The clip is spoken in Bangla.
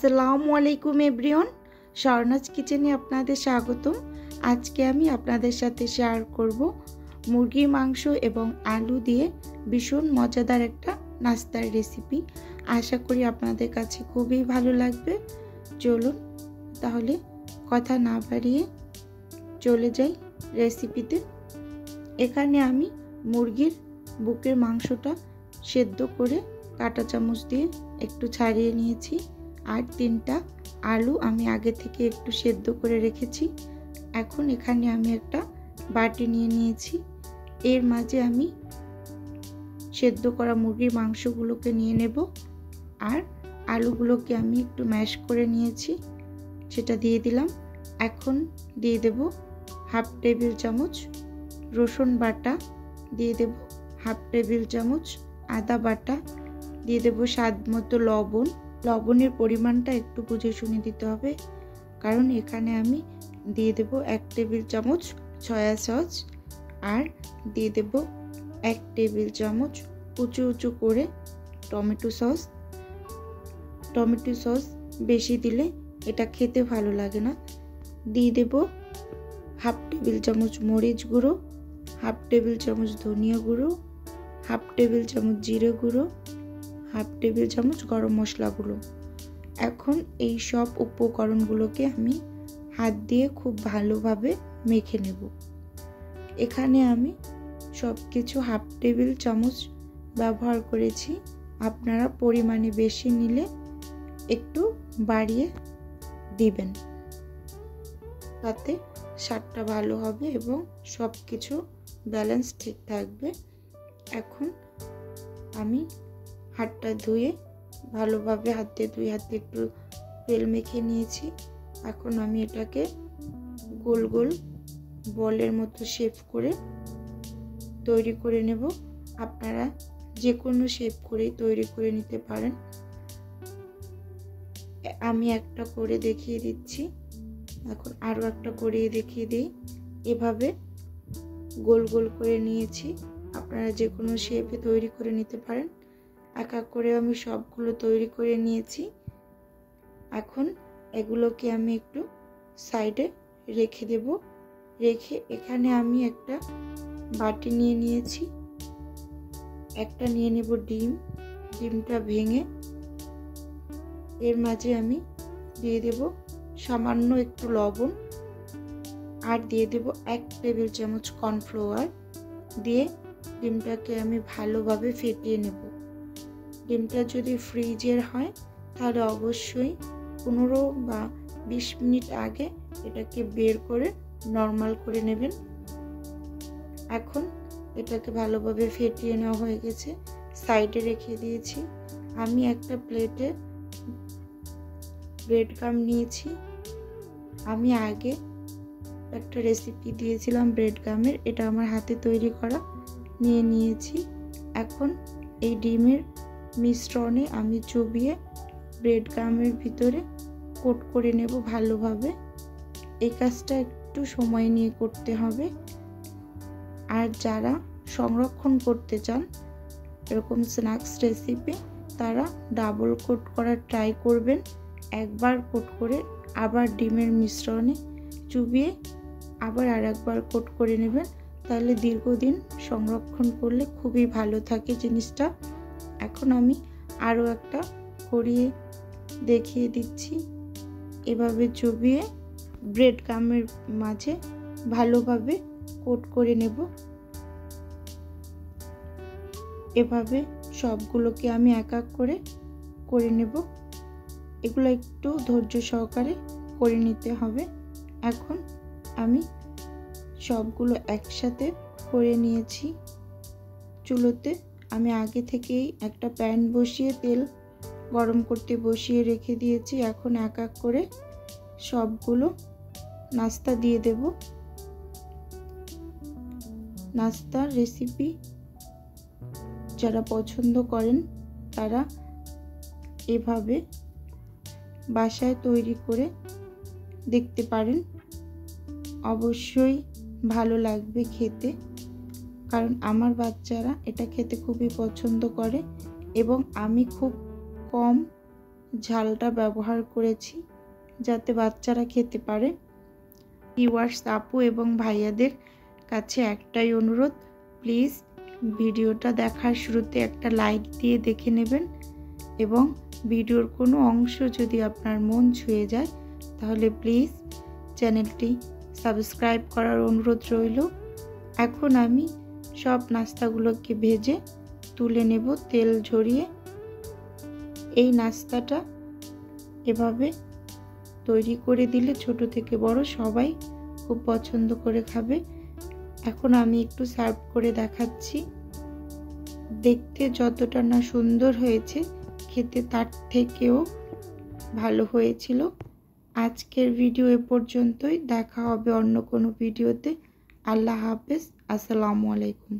আসসালামু আলাইকুম এভরিওয়ান, স্বর্ণাজ কিচেনে আপনাদের স্বাগতম। আজকে আমি আপনাদের সাথে শেয়ার করব মুরগির মাংস এবং আলু দিয়ে ভীষণ মজাদার একটা নাস্তার রেসিপি। আশা করি আপনাদের কাছে খুবই ভালো লাগবে। চলুন তাহলে কথা না বাড়িয়ে চলে যাই রেসিপিতে। এখানে আমি মুরগির বুকের মাংসটা সেদ্ধ করে কাঁটা চামচ দিয়ে একটু ছাড়িয়ে নিয়েছি। আর 3টা আলু আমি আগে থেকে একটু সেদ্ধ করে রেখেছি। এখন এখানে আমি একটা বাটি নিয়ে নিয়েছি। এর মাঝে আমি সেদ্ধ করা মুরগির মাংসগুলোকে নিয়ে নেব। আর আলুগুলোকে আমি একটু ম্যাশ করে নিয়েছি, সেটা দিয়ে দিলাম। এখন দিয়ে দেব হাফ টেবিল চামচ রসুন বাটা, দিয়ে দেব হাফ টেবিল চামচ আদা বাটা, দিয়ে দেব স্বাদ মতো লবণ। লবণের পরিমাণটা একটু বুঝে শুনে দিতে হবে, কারণ এখানে আমি দিয়ে দেব 1 টেবিল চামচ সয়া সস, আর দিয়ে দেব 1 টেবিল চামচ উঁচু উঁচু করে টমেটো সস। টমেটো সস বেশি দিলে এটা খেতে ভালো লাগে না। দিয়ে দেব হাফ টেবিল চামচ মরিচ গুঁড়ো, হাফ টেবিল চামচ ধনিয়া গুঁড়ো, হাফ টেবিল চামচ জিরে গুঁড়ো, হাফ টেবিল চামচ গরম মশলা গুঁড়ো। এখন এই সব উপকরণগুলোকে আমি হাত দিয়ে খুব ভালোভাবে মেখে নেব। এখানে আমি সব কিছু হাফ টেবিল চামচ ব্যবহার করেছি। আপনারা পরিমাণে বেশি নিলে একটু বাড়িয়ে দিবেন, তাতে স্বাদটা ভালো হবে এবং সব কিছু ব্যালেন্স ঠিক থাকবে। এখন আমি হাতটা ধুয়ে ভালোভাবে হাতে একটু তেল মেখে নিয়েছি। এখন আমি এটাকে গোল গোল বলের মতো শেপ করে তৈরি করে নেব। আপনারা যে কোনো শেপ করেই তৈরি করে নিতে পারেন। আমি একটা করে দেখিয়ে দিচ্ছি, এখন আরও একটা করে দেখিয়ে দিই। এভাবে গোল গোল করে নিয়েছি, আপনারা যে কোনো শেপে তৈরি করে নিতে পারেন। এক এক করে আমি সবগুলো তৈরি করে নিয়েছি। এখন এগুলোকে আমি একটু সাইডে রেখে দেব। রেখে এখানে আমি একটা বাটি নিয়ে নিয়েছি। একটা নিয়ে নেব ডিম। ডিমটা ভেঙে এর মাঝে আমি দিয়ে দেব সামান্য একটু লবণ, আর দিয়ে দেব 1 টেবিল চামচ কর্নফ্লাওয়ার। দিয়ে ডিমটাকে আমি ভালোভাবে ফেটিয়ে নেব। ডিমটা যদি ফ্রিজের হয় তাহলে অবশ্যই 15 বা 20 মিনিট আগে এটাকে বের করে নরমাল করে নেবেন। এখন এটাকে ভালোভাবে ফেটিয়ে নেওয়া হয়ে গেছে, সাইডে রেখে দিয়েছি। আমি একটা প্লেটে ব্রেড ক্রাম্ব নিয়েছি। আমি আগে একটা রেসিপি দিয়েছিলাম ব্রেড ক্রাম্বের, এটা আমার হাতে তৈরি করা, নিয়েছি। এখন এই ডিমের মিশ্রণে আমি চুবিয়ে ব্রেড ক্রাম্বের ভিতরে কোট করে নেব ভালোভাবে। এই কাজটা একটু সময় নিয়ে করতে হবে। আর যারা সংরক্ষণ করতে চান এরকম স্ন্যাক্স রেসিপি, তারা ডাবল কোট করার ট্রাই করবেন। একবার কোট করে আবার ডিমের মিশ্রণে চুবিয়ে আবার আরেকবার কোট করে নেবেন, তাহলে দীর্ঘদিন সংরক্ষণ করলে খুবই ভালো থাকে জিনিসটা। এখন আমি আরও একটা করিয়ে দেখিয়ে দিচ্ছি। এভাবে চুবিয়ে ব্রেড ক্রাম্বের মাঝে ভালোভাবে কোট করে নেব। এভাবে সবগুলোকে আমি এক এক করে নেব। এগুলো একটু ধৈর্য সহকারে করে নিতে হবে। এখন আমি সবগুলো একসাথে করে নিয়েছি। চুলোতে আমি আগে থেকেই একটা প্যান বসিয়ে তেল গরম করতে বসিয়ে রেখে দিয়েছি। এখন এক এক করে সবগুলো নাস্তা দিয়ে দেব। নাস্তার রেসিপি যারা পছন্দ করেন তারা এভাবে বাসায় তৈরি করে দেখতে পারেন। অবশ্যই ভালো লাগবে খেতে, কারণ আমার বাচ্চারা এটা খেতে খুবই পছন্দ করে এবং আমি খুব কম ঝালটা ব্যবহার করেছি যাতে বাচ্চারা খেতে পারে। ভিউয়ার্স, আপু এবং ভাইয়াদের কাছে একটাই অনুরোধ, প্লিজ ভিডিওটা দেখার শুরুতে একটা লাইক দিয়ে দেখে নেবেন এবং ভিডিওর কোনো অংশ যদি আপনার মন ছুঁয়ে যায় তাহলে প্লিজ চ্যানেলটি সাবস্ক্রাইব করার অনুরোধ রইল। এখন আমি সব নাস্তাগুলোকে ভেজে তুলে নেব তেল ঝরিয়ে। এই নাস্তাটা এভাবে তৈরি করে দিলে ছোট থেকে বড় সবাই খুব পছন্দ করে খাবে। এখন আমি একটু সার্ভ করে দেখাচ্ছি। দেখতে যতটা না সুন্দর হয়েছে, খেতে তার থেকেও ভালো হয়েছিল। আজকের ভিডিও এ পর্যন্তই। দেখা হবে অন্য কোনো ভিডিওতে। আল্লাহ হাফেজ। আসসালামু আলাইকুম।